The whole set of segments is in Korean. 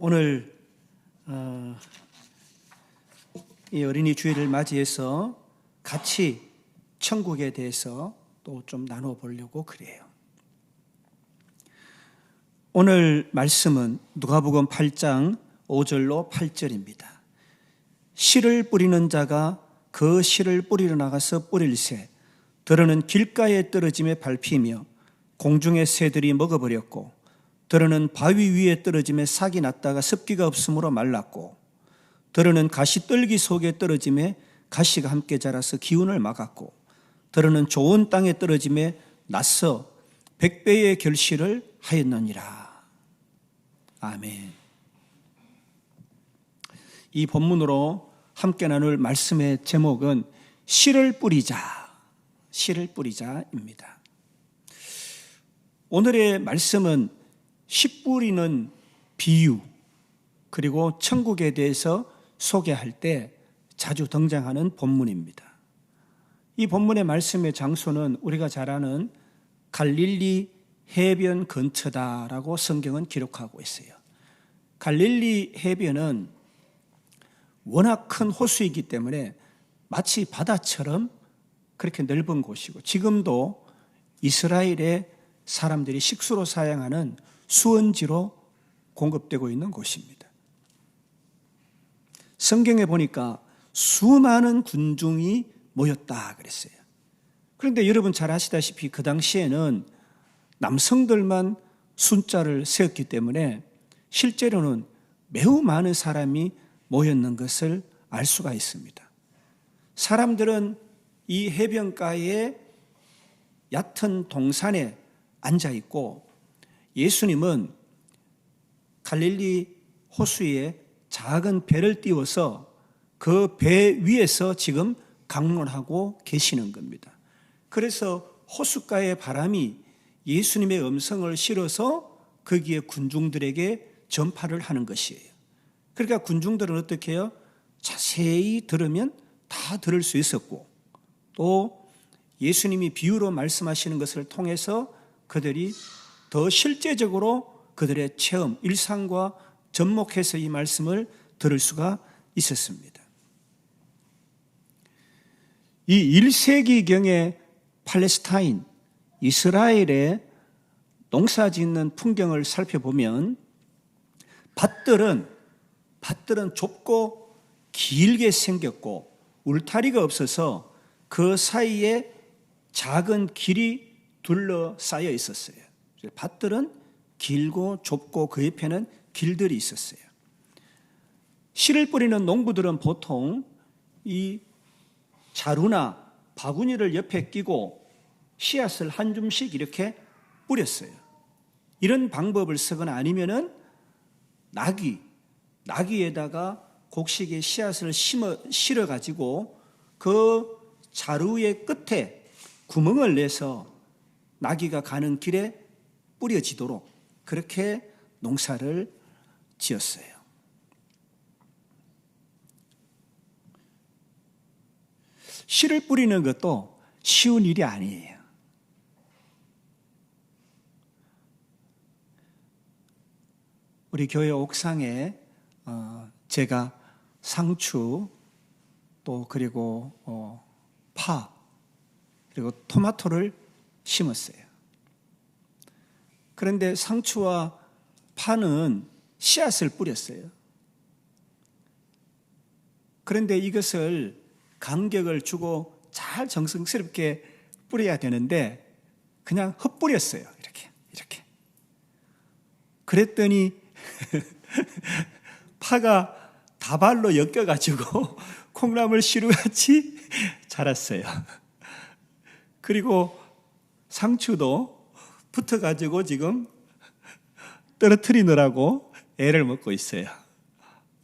오늘 이 어린이 주일을 맞이해서 같이 천국에 대해서 또 좀 나눠보려고 그래요. 오늘 말씀은 누가복음 8장 5절로 8절입니다. 씨를 뿌리는 자가 그 씨를 뿌리러 나가서 뿌릴새 들어는 길가에 떨어짐에 밟히며 공중의 새들이 먹어버렸고 들어는 바위 위에 떨어짐에 삭이 났다가 습기가 없으므로 말랐고 들어는 가시떨기 속에 떨어짐에 가시가 함께 자라서 기운을 막았고 들어는 좋은 땅에 떨어짐에 나서 100배의 결실을 하였느니라. 아멘. 이 본문으로 함께 나눌 말씀의 제목은 씨를 뿌리자입니다. 오늘의 말씀은 씨 뿌리는 비유 그리고 천국에 대해서 소개할 때 자주 등장하는 본문입니다. 이 본문의 말씀의 장소는 우리가 잘 아는 갈릴리 해변 근처다라고 성경은 기록하고 있어요. 갈릴리 해변은 워낙 큰 호수이기 때문에 마치 바다처럼 그렇게 넓은 곳이고 지금도 이스라엘의 사람들이 식수로 사용하는 수원지로 공급되고 있는 곳입니다. 성경에 보니까 수많은 군중이 모였다 그랬어요. 그런데 여러분 잘 아시다시피 그 당시에는 남성들만 숫자를 세웠기 때문에 실제로는 매우 많은 사람이 모였는 것을 알 수가 있습니다. 사람들은 이 해변가의 얕은 동산에 앉아 있고 예수님은 갈릴리 호수에 작은 배를 띄워서 그 배 위에서 지금 강론하고 계시는 겁니다. 그래서 호숫가의 바람이 예수님의 음성을 실어서 거기에 군중들에게 전파를 하는 것이에요. 그러니까 군중들은 어떻게 해요? 자세히 들으면 다 들을 수 있었고 또 예수님이 비유로 말씀하시는 것을 통해서 그들이 더 실제적으로 그들의 체험, 일상과 접목해서 이 말씀을 들을 수가 있었습니다. 이 1세기경의 팔레스타인, 이스라엘의 농사 짓는 풍경을 살펴보면 밭들은 좁고 길게 생겼고 울타리가 없어서 그 사이에 작은 길이 둘러싸여 있었어요. 밭들은 길고 좁고 그 옆에는 길들이 있었어요. 씨를 뿌리는 농부들은 보통 이 자루나 바구니를 옆에 끼고 씨앗을 한 줌씩 이렇게 뿌렸어요. 이런 방법을 쓰거나 아니면은 나귀에다가 곡식의 씨앗을 실어가지고 그 자루의 끝에 구멍을 내서 나귀가 가는 길에 뿌려지도록 그렇게 농사를 지었어요. 씨를 뿌리는 것도 쉬운 일이 아니에요. 우리 교회 옥상에 제가 상추 또 그리고 파 그리고 토마토를 심었어요. 그런데 상추와 파는 씨앗을 뿌렸어요. 그런데 이것을 간격을 주고 잘 정성스럽게 뿌려야 되는데 그냥 흩뿌렸어요. 이렇게. 그랬더니 파가 다발로 엮여가지고 콩나물 시루같이 자랐어요. 그리고 상추도 붙어가지고 지금 떨어뜨리느라고 애를 먹고 있어요.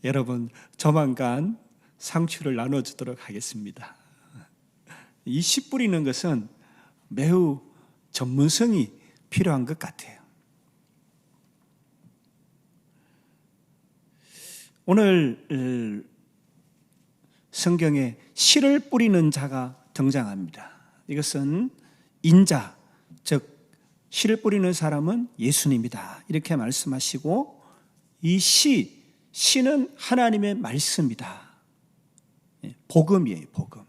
여러분 조만간 상추를 나눠주도록 하겠습니다. 이 씨 뿌리는 것은 매우 전문성이 필요한 것 같아요. 오늘 성경에 씨를 뿌리는 자가 등장합니다. 이것은 인자, 즉 씨를 뿌리는 사람은 예수님이다 이렇게 말씀하시고 이 씨는 하나님의 말씀이다. 복음이에요, 복음.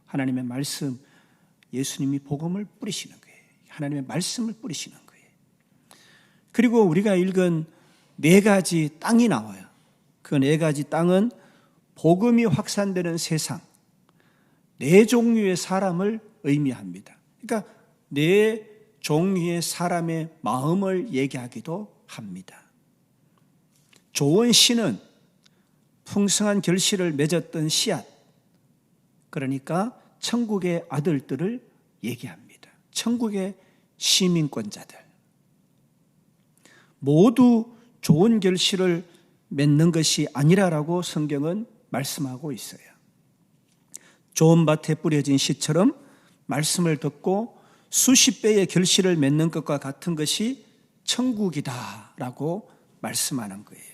하나님의 말씀, 예수님이 복음을 뿌리시는 거예요. 하나님의 말씀을 뿌리시는 거예요. 그리고 우리가 읽은 4가지 땅이 나와요. 그 4가지 땅은 복음이 확산되는 세상, 4종류의 사람을 의미합니다. 그러니까 4종류의 사람의 마음을 얘기하기도 합니다. 좋은 씨는 풍성한 결실을 맺었던 씨앗, 그러니까 천국의 아들들을 얘기합니다. 천국의 시민권자들. 모두 좋은 결실을 맺는 것이 아니라라고 성경은 말씀하고 있어요. 좋은 밭에 뿌려진 씨처럼 말씀을 듣고 수십 배의 결실을 맺는 것과 같은 것이 천국이다라고 말씀하는 거예요.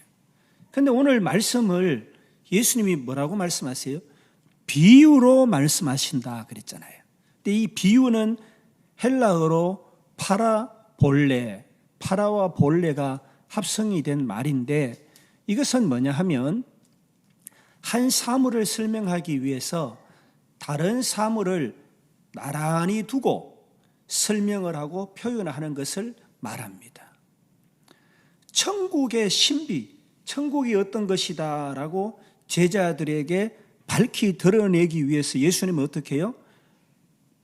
그런데 오늘 말씀을 예수님이 뭐라고 말씀하세요? 비유로 말씀하신다 그랬잖아요. 근데 이 비유는 헬라어로 파라볼레, 파라와 볼레가 합성이 된 말인데 이것은 뭐냐 하면 한 사물을 설명하기 위해서 다른 사물을 나란히 두고 설명을 하고 표현하는 것을 말합니다. 천국의 신비, 천국이 어떤 것이다 라고 제자들에게 밝히 드러내기 위해서 예수님은 어떻게 해요?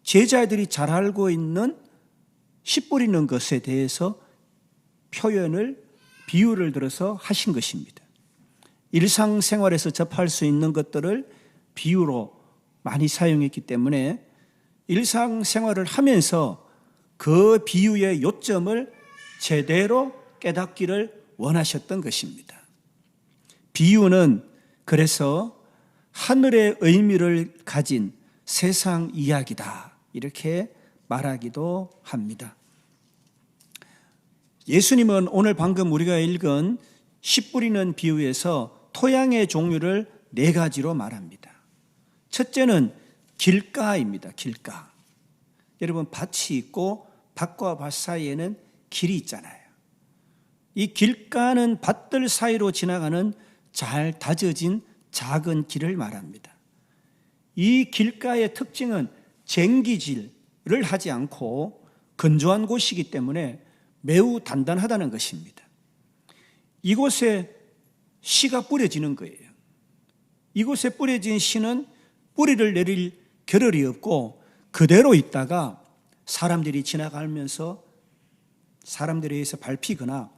제자들이 잘 알고 있는 씨 뿌리는 것에 대해서 비유를 들어서 하신 것입니다. 일상생활에서 접할 수 있는 것들을 비유로 많이 사용했기 때문에 일상생활을 하면서 그 비유의 요점을 제대로 깨닫기를 원하셨던 것입니다. 비유는 그래서 하늘의 의미를 가진 세상 이야기다 이렇게 말하기도 합니다. 예수님은 오늘 방금 우리가 읽은 씨 뿌리는 비유에서 토양의 종류를 4가지로 말합니다. 첫째는 길가입니다. 길가. 여러분 밭이 있고 밭과 밭 사이에는 길이 있잖아요. 이 길가는 밭들 사이로 지나가는 잘 다져진 작은 길을 말합니다. 이 길가의 특징은 쟁기질을 하지 않고 건조한 곳이기 때문에 매우 단단하다는 것입니다. 이곳에 씨가 뿌려지는 거예요. 이곳에 뿌려진 씨는 뿌리를 내릴 겨를이 없고 그대로 있다가 사람들이 지나가면서 사람들에 의해서 밟히거나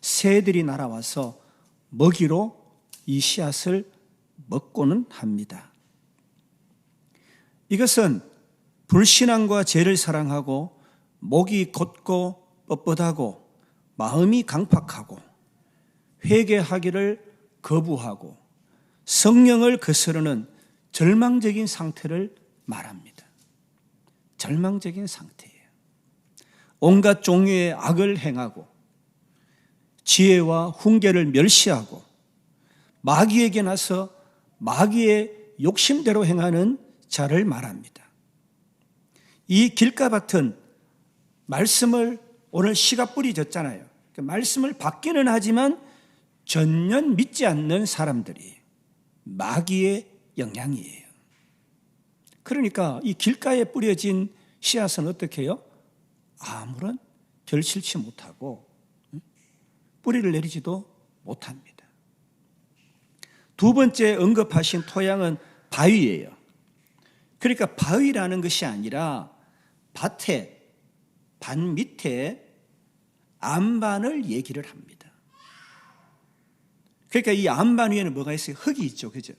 새들이 날아와서 먹이로 이 씨앗을 먹고는 합니다. 이것은 불신앙과 죄를 사랑하고 목이 곧고 뻣뻣하고 마음이 강팍하고 회개하기를 거부하고 성령을 거스르는 절망적인 상태를 말합니다. 절망적인 상태예요. 온갖 종류의 악을 행하고 지혜와 훈계를 멸시하고 마귀에게 나서 마귀의 욕심대로 행하는 자를 말합니다. 이 길가밭은 말씀을 오늘 씨가 뿌려졌잖아요. 그 말씀을 받기는 하지만 전혀 믿지 않는 사람들이 마귀의 영향이에요. 그러니까 이 길가에 뿌려진 씨앗은 어떻게 해요? 아무런 결실치 못하고 뿌리를 내리지도 못합니다. 두 번째 언급하신 토양은 바위예요. 그러니까 바위라는 것이 아니라 밭 밑에 안반을 얘기를 합니다. 그러니까 이 안반 위에는 뭐가 있어요? 흙이 있죠. 그죠?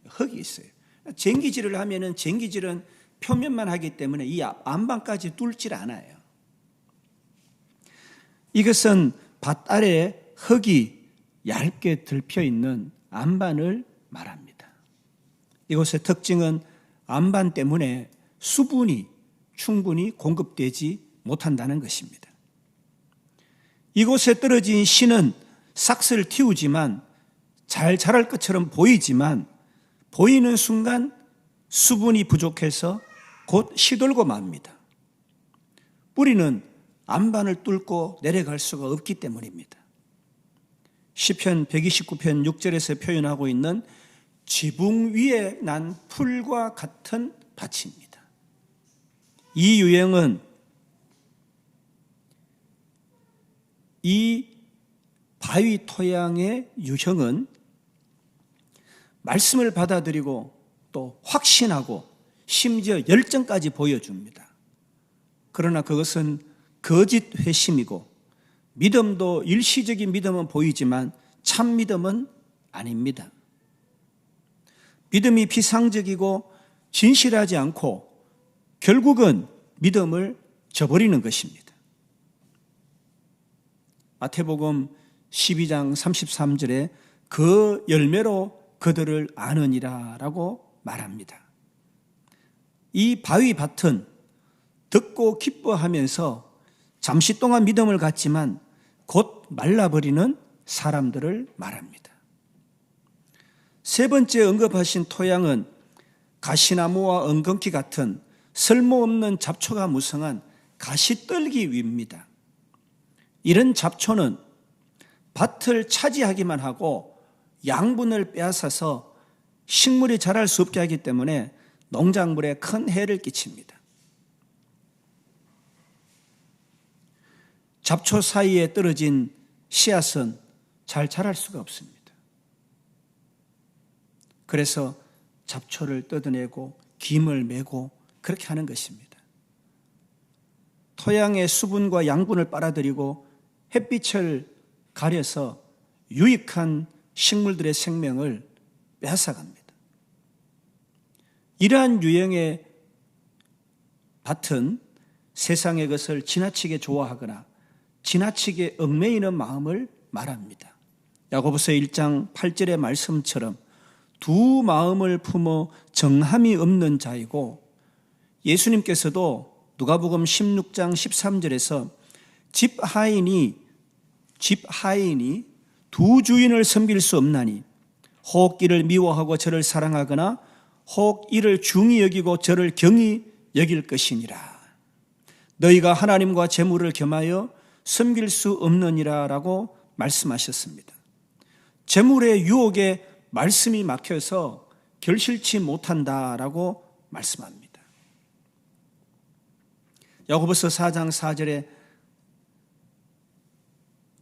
흙이 있어요. 쟁기질을 하면은 쟁기질은 표면만 하기 때문에 이 안반까지 뚫질 않아요. 이것은 밭 아래 흙이 얇게 들펴 있는 안반을 말합니다. 이곳의 특징은 안반 때문에 수분이 충분히 공급되지 못한다는 것입니다. 이곳에 떨어진 씨는 싹스를 틔우지만 잘 자랄 것처럼 보이지만 보이는 순간 수분이 부족해서 곧 시들고 맙니다. 뿌리는 안반을 뚫고 내려갈 수가 없기 때문입니다. 시편 129편 6절에서 표현하고 있는 지붕 위에 난 풀과 같은 밭입니다. 이 유형은 이 바위 토양의 유형은 말씀을 받아들이고 또 확신하고 심지어 열정까지 보여줍니다. 그러나 그것은 거짓 회심이고 믿음도 일시적인 믿음은 보이지만 참 믿음은 아닙니다. 믿음이 비상적이고 진실하지 않고 결국은 믿음을 저버리는 것입니다. 마태복음 12장 33절에 그 열매로 그들을 아느니라 라고 말합니다. 이 바위밭은 듣고 기뻐하면서 잠시 동안 믿음을 갖지만 곧 말라버리는 사람들을 말합니다. 세 번째 언급하신 토양은 가시나무와 엉겅퀴 같은 쓸모없는 잡초가 무성한 가시떨기 위입니다. 이런 잡초는 밭을 차지하기만 하고 양분을 빼앗아서 식물이 자랄 수 없게 하기 때문에 농작물에 큰 해를 끼칩니다. 잡초 사이에 떨어진 씨앗은 잘 자랄 수가 없습니다. 그래서 잡초를 뜯어내고 김을 메고 그렇게 하는 것입니다. 토양의 수분과 양분을 빨아들이고 햇빛을 가려서 유익한 식물들의 생명을 빼앗아갑니다. 이러한 유형의 밭은 세상의 것을 지나치게 좋아하거나 지나치게 얽매이는 마음을 말합니다. 야고보서 1장 8절의 말씀처럼 두 마음을 품어 정함이 없는 자이고 예수님께서도 누가복음 16장 13절에서 집 하인이 두 주인을 섬길 수 없나니 혹 이를 미워하고 저를 사랑하거나 혹 이를 중히 여기고 저를 경히 여길 것이니라. 너희가 하나님과 재물을 겸하여 섬길 수 없느니라 라고 말씀하셨습니다. 재물의 유혹에 말씀이 막혀서 결실치 못한다라고 말씀합니다. 야고보서 4장 4절에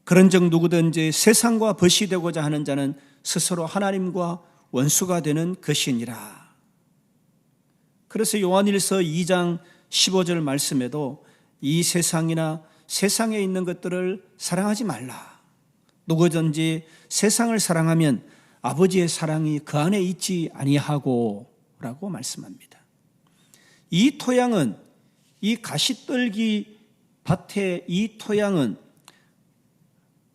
그런즉 누구든지 세상과 벗이 되고자 하는 자는 스스로 하나님과 원수가 되는 것이니라. 그래서 요한일서 2장 15절 말씀에도 이 세상이나 세상에 있는 것들을 사랑하지 말라. 누구든지 세상을 사랑하면 아버지의 사랑이 그 안에 있지 아니하고 라고 말씀합니다. 이 토양은 이 가시떨기 밭의 이 토양은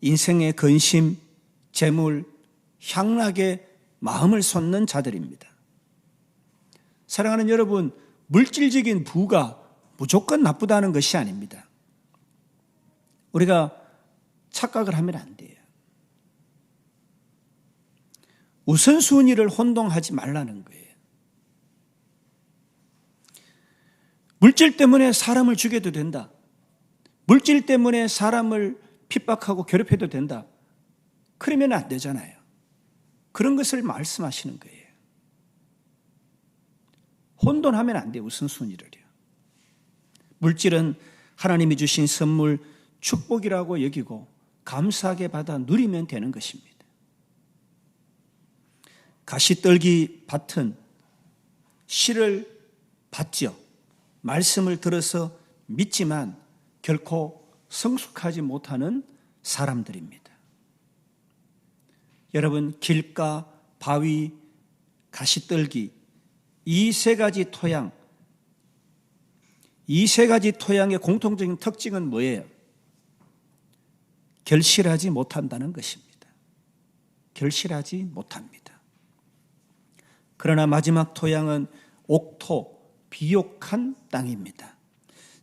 인생의 근심, 재물, 향락에 마음을 쏟는 자들입니다. 사랑하는 여러분, 물질적인 부가 무조건 나쁘다는 것이 아닙니다. 우리가 착각을 하면 안 돼요. 우선순위를 혼동하지 말라는 거예요. 물질 때문에 사람을 죽여도 된다. 물질 때문에 사람을 핍박하고 괴롭혀도 된다. 그러면 안 되잖아요. 그런 것을 말씀하시는 거예요. 혼돈하면 안 돼요. 우선순위를요. 물질은 하나님이 주신 선물, 축복이라고 여기고 감사하게 받아 누리면 되는 것입니다. 가시떨기 밭은 씨를 받죠. 말씀을 들어서 믿지만 결코 성숙하지 못하는 사람들입니다. 여러분, 길가, 바위, 가시떨기 이 세 가지 토양, 이 세 가지 토양의 공통적인 특징은 뭐예요? 결실하지 못한다는 것입니다. 결실하지 못합니다. 그러나 마지막 토양은 옥토, 비옥한 땅입니다.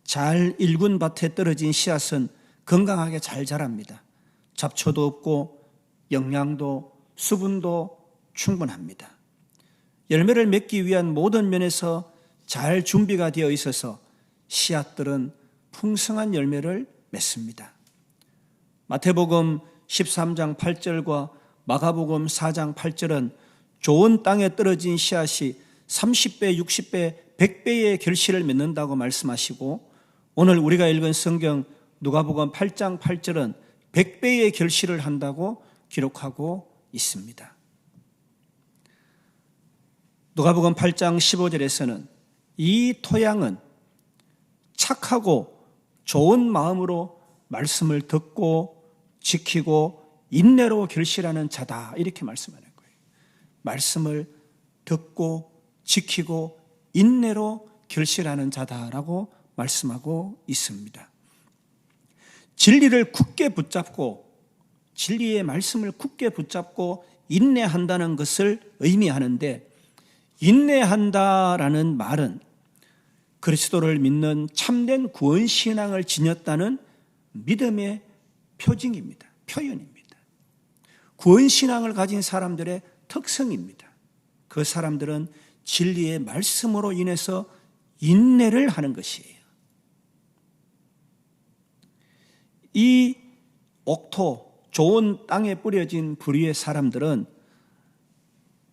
잘 일군 밭에 떨어진 씨앗은 건강하게 잘 자랍니다. 잡초도 없고 영양도, 수분도 충분합니다. 열매를 맺기 위한 모든 면에서 잘 준비가 되어 있어서 씨앗들은 풍성한 열매를 맺습니다. 마태복음 13장 8절과 마가복음 4장 8절은 좋은 땅에 떨어진 씨앗이 30배, 60배, 100배의 결실을 맺는다고 말씀하시고, 오늘 우리가 읽은 성경 누가복음 8장 8절은 100배의 결실을 한다고 기록하고 있습니다. 누가복음 8장 15절에서는 이 토양은 착하고 좋은 마음으로 말씀을 듣고 지키고 인내로 결실하는 자다, 이렇게 말씀하는 거예요. 말씀을 듣고 지키고 인내로 결실하는 자다라고 말씀하고 있습니다. 진리를 굳게 붙잡고, 진리의 말씀을 굳게 붙잡고 인내한다는 것을 의미하는데, 인내한다라는 말은 그리스도를 믿는 참된 구원신앙을 지녔다는 믿음의 표징입니다. 표현입니다. 구원신앙을 가진 사람들의 특성입니다. 그 사람들은 진리의 말씀으로 인해서 인내를 하는 것이에요. 이 옥토, 좋은 땅에 뿌려진 불의의 사람들은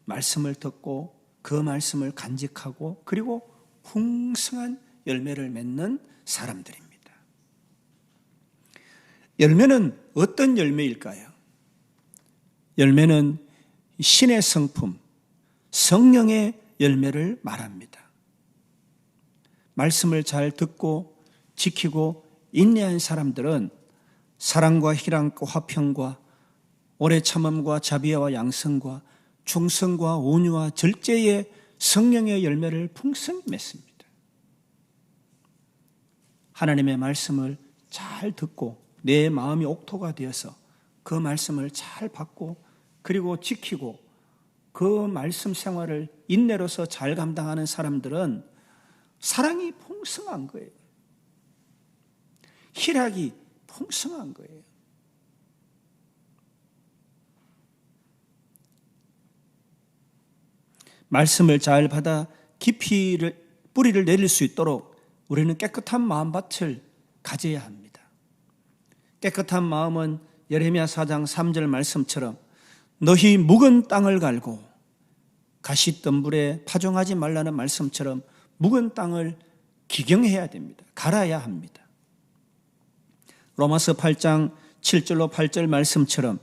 말씀을 듣고 그 말씀을 간직하고 그리고 풍성한 열매를 맺는 사람들입니다. 열매는 어떤 열매일까요? 열매는 신의 성품, 성령의 열매를 말합니다. 말씀을 잘 듣고 지키고 인내한 사람들은 사랑과 희락과 화평과 오래 참음과 자비와 양성과 충성과 온유와 절제의 성령의 열매를 풍성히 맺습니다. 하나님의 말씀을 잘 듣고 내 마음이 옥토가 되어서 그 말씀을 잘 받고 그리고 지키고 그 말씀 생활을 인내로서 잘 감당하는 사람들은 사랑이 풍성한 거예요. 희락이 풍성한 거예요. 말씀을 잘 받아 깊이 뿌리를 내릴 수 있도록 우리는 깨끗한 마음밭을 가져야 합니다. 깨끗한 마음은 예레미야 4장 3절 말씀처럼 너희 묵은 땅을 갈고 가시덤불에 파종하지 말라는 말씀처럼 묵은 땅을 기경해야 됩니다. 갈아야 합니다. 로마서 8장 7절로 8절 말씀처럼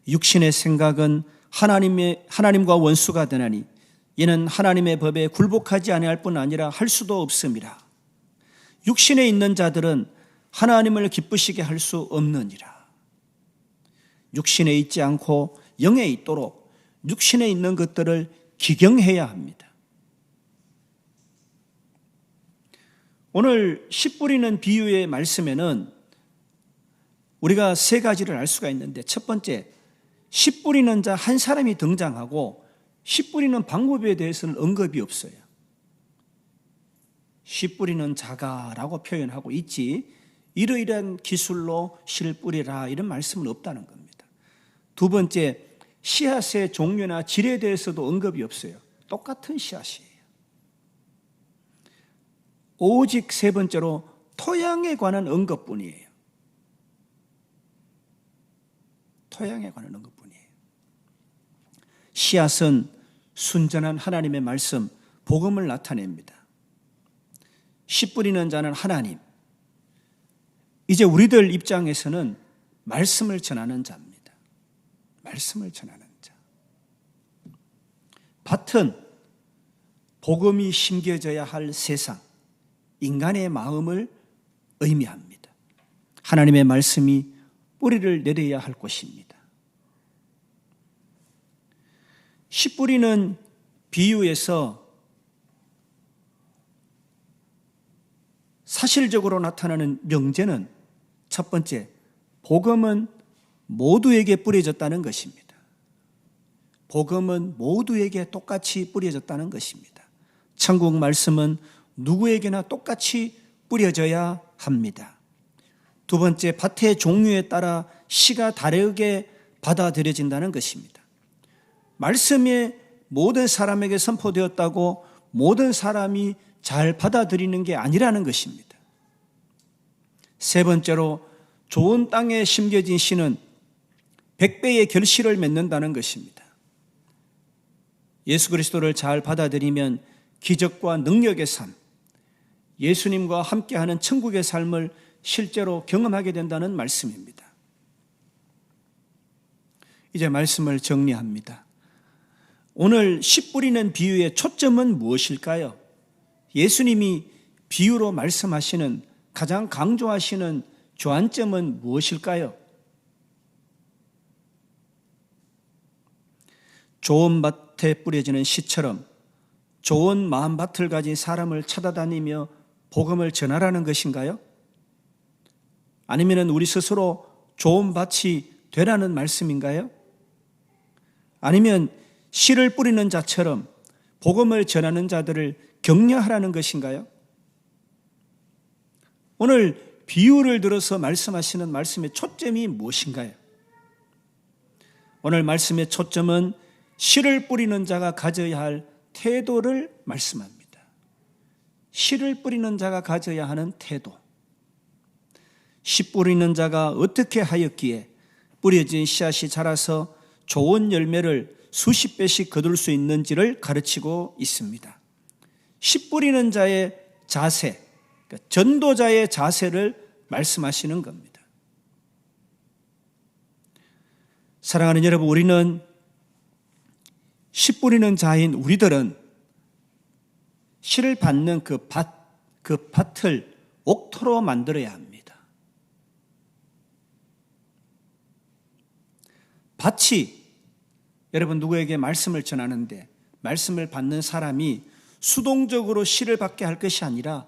육신의 생각은 하나님과 원수가 되나니 이는 하나님의 법에 굴복하지 아니할 뿐 아니라 할 수도 없음이라. 육신에 있는 자들은 하나님을 기쁘시게 할 수 없느니라. 육신에 있지 않고 영에 있도록 육신에 있는 것들을 기경해야 합니다. 오늘 씨 뿌리는 비유의 말씀에는 우리가 세 가지를 알 수가 있는데, 첫 번째, 씨 뿌리는 자 한 사람이 등장하고 씨 뿌리는 방법에 대해서는 언급이 없어요. 씨 뿌리는 자가라고 표현하고 있지 이러이러한 기술로 씨를 뿌리라 이런 말씀은 없다는 겁니다. 두 번째, 씨앗의 종류나 질에 대해서도 언급이 없어요. 똑같은 씨앗이에요. 오직 세 번째로 토양에 관한 언급뿐이에요. 토양에 관한 언급뿐이에요. 씨앗은 순전한 하나님의 말씀, 복음을 나타냅니다. 씨 뿌리는 자는 하나님. 이제 우리들 입장에서는 말씀을 전하는 자입니다. 말씀을 전하는 자. 밭은 복음이 심겨져야 할 세상, 인간의 마음을 의미합니다. 하나님의 말씀이 뿌리를 내려야 할 곳입니다. 씨 뿌리는 비유에서 사실적으로 나타나는 명제는 첫 번째, 복음은 모두에게 뿌려졌다는 것입니다. 복음은 모두에게 똑같이 뿌려졌다는 것입니다. 천국 말씀은 누구에게나 똑같이 뿌려져야 합니다. 두 번째, 밭의 종류에 따라 씨가 다르게 받아들여진다는 것입니다. 말씀이 모든 사람에게 선포되었다고 모든 사람이 잘 받아들이는 게 아니라는 것입니다. 세 번째로, 좋은 땅에 심겨진 씨는 100배의 결실을 맺는다는 것입니다. 예수 그리스도를 잘 받아들이면 기적과 능력의 삶, 예수님과 함께하는 천국의 삶을 실제로 경험하게 된다는 말씀입니다. 이제 말씀을 정리합니다. 오늘 씨 뿌리는 비유의 초점은 무엇일까요? 예수님이 비유로 말씀하시는 가장 강조하시는 주안점은 무엇일까요? 좋은 밭에 뿌려지는 씨처럼 좋은 마음밭을 가진 사람을 찾아다니며 복음을 전하라는 것인가요? 아니면 우리 스스로 좋은 밭이 되라는 말씀인가요? 아니면 씨를 뿌리는 자처럼 복음을 전하는 자들을 격려하라는 것인가요? 오늘 비유를 들어서 말씀하시는 말씀의 초점이 무엇인가요? 오늘 말씀의 초점은 씨를 뿌리는 자가 가져야 할 태도를 말씀합니다. 씨를 뿌리는 자가 가져야 하는 태도. 씨 뿌리는 자가 어떻게 하였기에 뿌려진 씨앗이 자라서 좋은 열매를 수십 배씩 거둘 수 있는지를 가르치고 있습니다. 씨 뿌리는 자의 자세, 그러니까 전도자의 자세를 말씀하시는 겁니다. 사랑하는 여러분, 우리는 씨 뿌리는 자인 우리들은 씨를 받는 그 밭을 옥토로 만들어야 합니다. 밭이 여러분 누구에게 말씀을 전하는데 말씀을 받는 사람이 수동적으로 씨를 받게 할 것이 아니라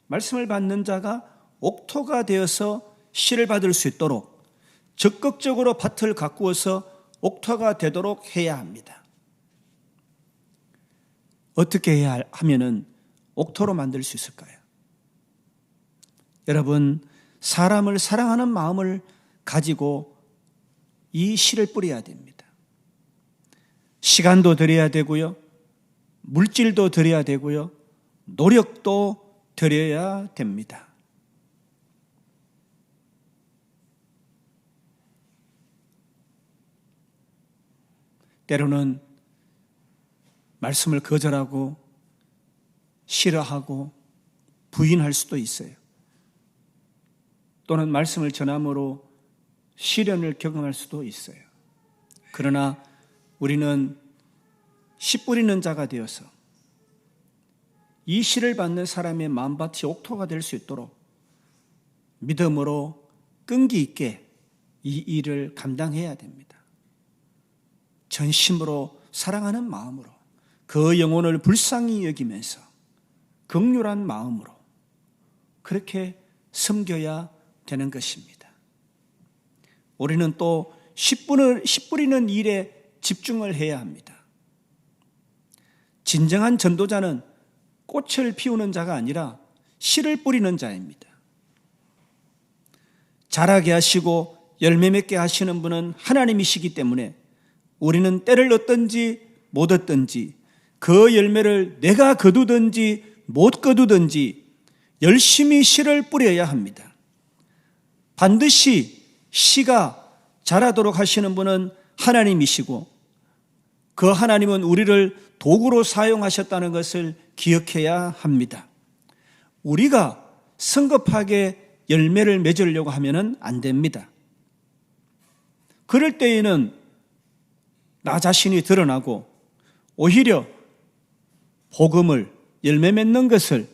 말씀을 받는 자가 옥토가 되어서 씨를 받을 수 있도록 적극적으로 밭을 가꾸어서 옥토가 되도록 해야 합니다. 어떻게 해야 하면은 옥토로 만들 수 있을까요? 여러분, 사람을 사랑하는 마음을 가지고 이 씨를 뿌려야 됩니다. 시간도 들여야 되고요, 물질도 들여야 되고요, 노력도 들여야 됩니다. 때로는 말씀을 거절하고 싫어하고 부인할 수도 있어요. 또는 말씀을 전함으로 시련을 경험할 수도 있어요. 그러나 우리는 씨 뿌리는 자가 되어서 이 씨를 받는 사람의 마음밭이 옥토가 될 수 있도록 믿음으로 끈기 있게 이 일을 감당해야 됩니다. 전심으로 사랑하는 마음으로 그 영혼을 불쌍히 여기면서 긍휼한 마음으로 그렇게 섬겨야 되는 것입니다. 우리는 또 씨 뿌리는 일에 집중을 해야 합니다. 진정한 전도자는 꽃을 피우는 자가 아니라 씨를 뿌리는 자입니다. 자라게 하시고 열매 맺게 하시는 분은 하나님이시기 때문에 우리는 때를 얻든지 못 얻든지 그 열매를 내가 거두든지 못 거두든지 열심히 씨를 뿌려야 합니다. 반드시 씨가 자라도록 하시는 분은 하나님이시고 그 하나님은 우리를 도구로 사용하셨다는 것을 기억해야 합니다. 우리가 성급하게 열매를 맺으려고 하면 안 됩니다. 그럴 때에는 나 자신이 드러나고 오히려 복음을 열매 맺는 것을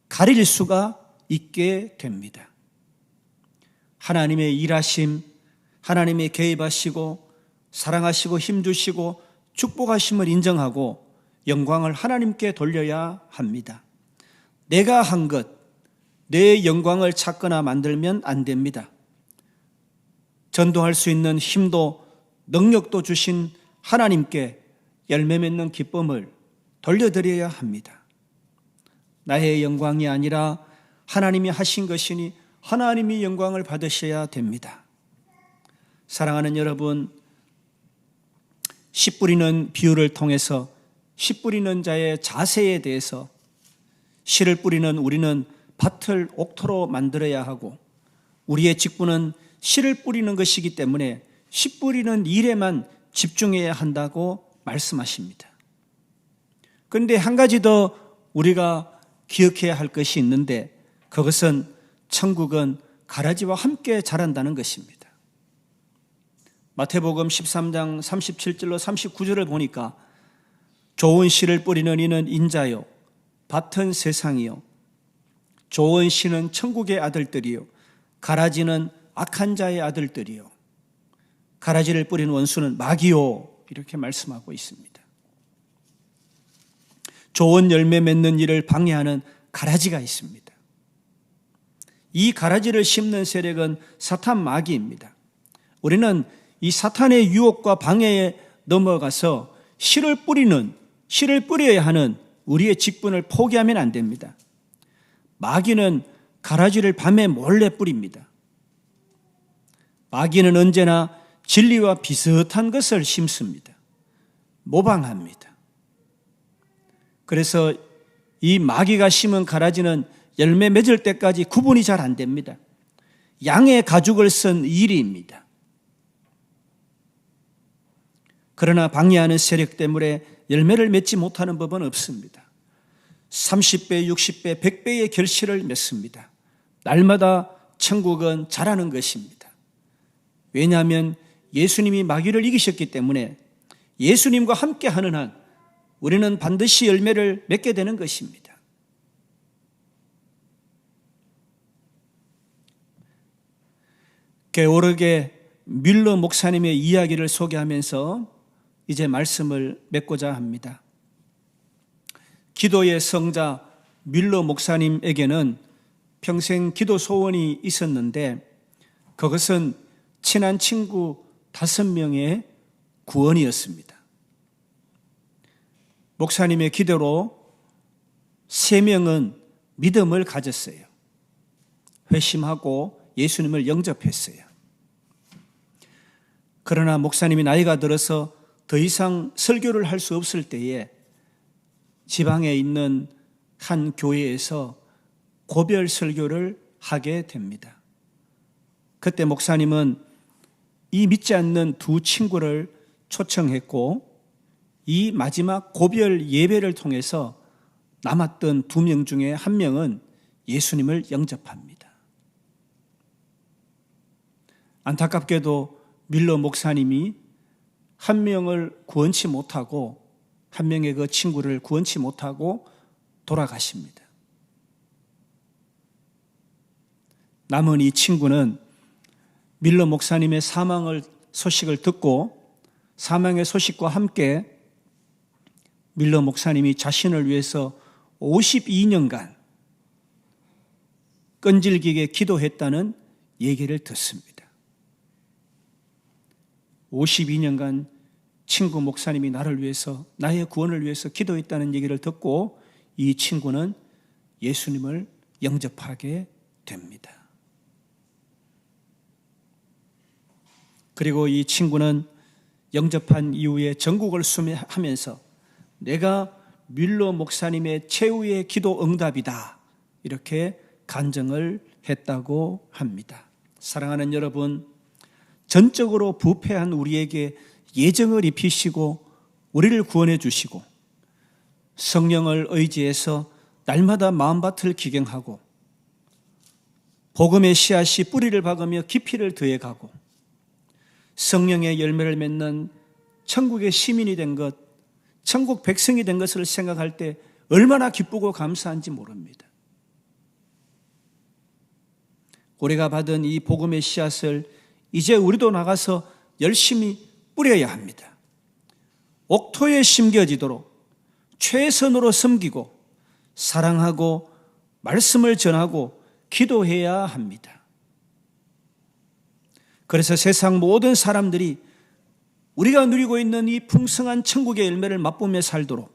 가릴 수가 있게 됩니다. 하나님의 일하심, 하나님의 개입하시고 사랑하시고 힘주시고 축복하심을 인정하고 영광을 하나님께 돌려야 합니다. 내가 한 것, 내 영광을 찾거나 만들면 안 됩니다. 전도할 수 있는 힘도 능력도 주신 하나님께 열매 맺는 기쁨을 돌려드려야 합니다. 나의 영광이 아니라 하나님이 하신 것이니 하나님이 영광을 받으셔야 됩니다. 사랑하는 여러분, 씨 뿌리는 비유를 통해서 씨 뿌리는 자의 자세에 대해서 씨를 뿌리는 우리는 밭을 옥토로 만들어야 하고 우리의 직분은 씨를 뿌리는 것이기 때문에 씨 뿌리는 일에만 집중해야 한다고 말씀하십니다. 그런데 한 가지 더 우리가 기억해야 할 것이 있는데, 그것은 천국은 가라지와 함께 자란다는 것입니다. 마태복음 13장 37절로 39절을 보니까 좋은 씨를 뿌리는 이는 인자요 밭은 세상이요 좋은 씨는 천국의 아들들이요 가라지는 악한 자의 아들들이요 가라지를 뿌리는 원수는 마귀요, 이렇게 말씀하고 있습니다. 좋은 열매 맺는 일을 방해하는 가라지가 있습니다. 이 가라지를 심는 세력은 사탄 마귀입니다. 우리는 이 사탄의 유혹과 방해에 넘어가서 씨를 뿌려야 하는 우리의 직분을 포기하면 안 됩니다. 마귀는 가라지를 밤에 몰래 뿌립니다. 마귀는 언제나 진리와 비슷한 것을 심습니다. 모방합니다. 그래서 이 마귀가 심은 가라지는 열매 맺을 때까지 구분이 잘 안 됩니다. 양의 가죽을 쓴 이리입니다. 그러나 방해하는 세력 때문에 열매를 맺지 못하는 법은 없습니다. 30배, 60배, 100배의 결실을 맺습니다. 날마다 천국은 자라는 것입니다. 왜냐하면 예수님이 마귀를 이기셨기 때문에 예수님과 함께 하는 한 우리는 반드시 열매를 맺게 되는 것입니다. 게오르게 뮬러 목사님의 이야기를 소개하면서 이제 말씀을 맺고자 합니다. 기도의 성자 뮬러 목사님에게는 평생 기도 소원이 있었는데 그것은 친한 친구 5명의 구원이었습니다. 목사님의 기도로 3명은 믿음을 가졌어요. 회심하고 예수님을 영접했어요. 그러나 목사님이 나이가 들어서 더 이상 설교를 할 수 없을 때에 지방에 있는 한 교회에서 고별 설교를 하게 됩니다. 그때 목사님은 이 믿지 않는 2 친구를 초청했고 이 마지막 고별 예배를 통해서 남았던 2명 중에 1명은 예수님을 영접합니다. 안타깝게도 밀러 목사님이 1명을 구원치 못하고 1명의 그 친구를 구원치 못하고 돌아가십니다. 남은 이 친구는 밀러 목사님의 소식을 듣고 사망의 소식과 함께 밀러 목사님이 자신을 위해서 52년간 끈질기게 기도했다는 얘기를 듣습니다. 52년간 친구 목사님이 나를 위해서, 나의 구원을 위해서 기도했다는 얘기를 듣고 이 친구는 예수님을 영접하게 됩니다. 그리고 이 친구는 영접한 이후에 전국을 순회하면서 내가 뮬러 목사님의 최후의 기도 응답이다, 이렇게 간증을 했다고 합니다. 사랑하는 여러분, 전적으로 부패한 우리에게 예정을 입히시고 우리를 구원해 주시고 성령을 의지해서 날마다 마음밭을 기경하고 복음의 씨앗이 뿌리를 박으며 깊이를 더해가고 성령의 열매를 맺는 천국의 시민이 된 것, 천국 백성이 된 것을 생각할 때 얼마나 기쁘고 감사한지 모릅니다. 우리가 받은 이 복음의 씨앗을 이제 우리도 나가서 열심히 뿌려야 합니다. 옥토에 심겨지도록 최선으로 섬기고 사랑하고 말씀을 전하고 기도해야 합니다. 그래서 세상 모든 사람들이 우리가 누리고 있는 이 풍성한 천국의 열매를 맛보며 살도록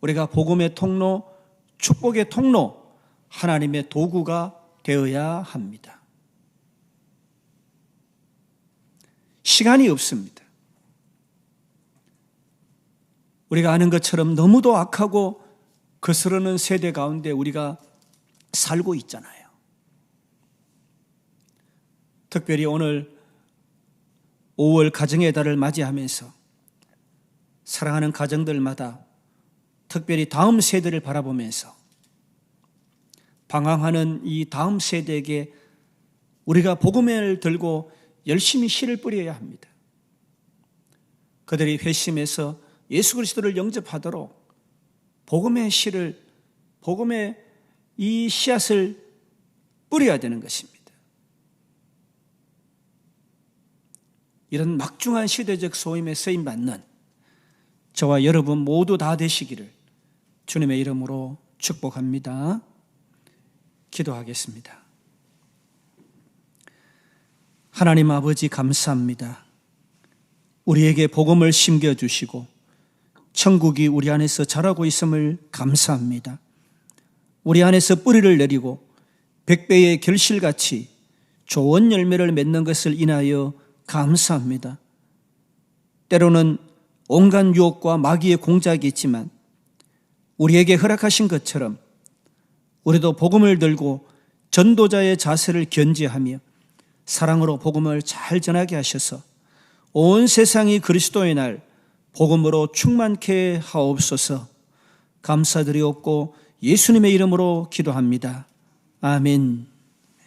우리가 복음의 통로, 축복의 통로, 하나님의 도구가 되어야 합니다. 시간이 없습니다. 우리가 아는 것처럼 너무도 악하고 거스르는 세대 가운데 우리가 살고 있잖아요. 특별히 오늘 5월 가정의 달을 맞이하면서 사랑하는 가정들마다 특별히 다음 세대를 바라보면서 방황하는 이 다음 세대에게 우리가 복음을 들고 열심히 씨를 뿌려야 합니다. 그들이 회심해서 예수 그리스도를 영접하도록 복음의 씨를, 복음의 이 씨앗을 뿌려야 되는 것입니다. 이런 막중한 시대적 소임에 쓰임받는 저와 여러분 모두 다 되시기를 주님의 이름으로 축복합니다. 기도하겠습니다. 하나님 아버지 감사합니다. 우리에게 복음을 심겨주시고 천국이 우리 안에서 자라고 있음을 감사합니다. 우리 안에서 뿌리를 내리고 100배의 결실같이 좋은 열매를 맺는 것을 인하여 감사합니다. 때로는 온갖 유혹과 마귀의 공작이 있지만 우리에게 허락하신 것처럼 우리도 복음을 들고 전도자의 자세를 견지하며 사랑으로 복음을 잘 전하게 하셔서 온 세상이 그리스도의 날 복음으로 충만케 하옵소서. 감사드리옵고 예수님의 이름으로 기도합니다. 아멘.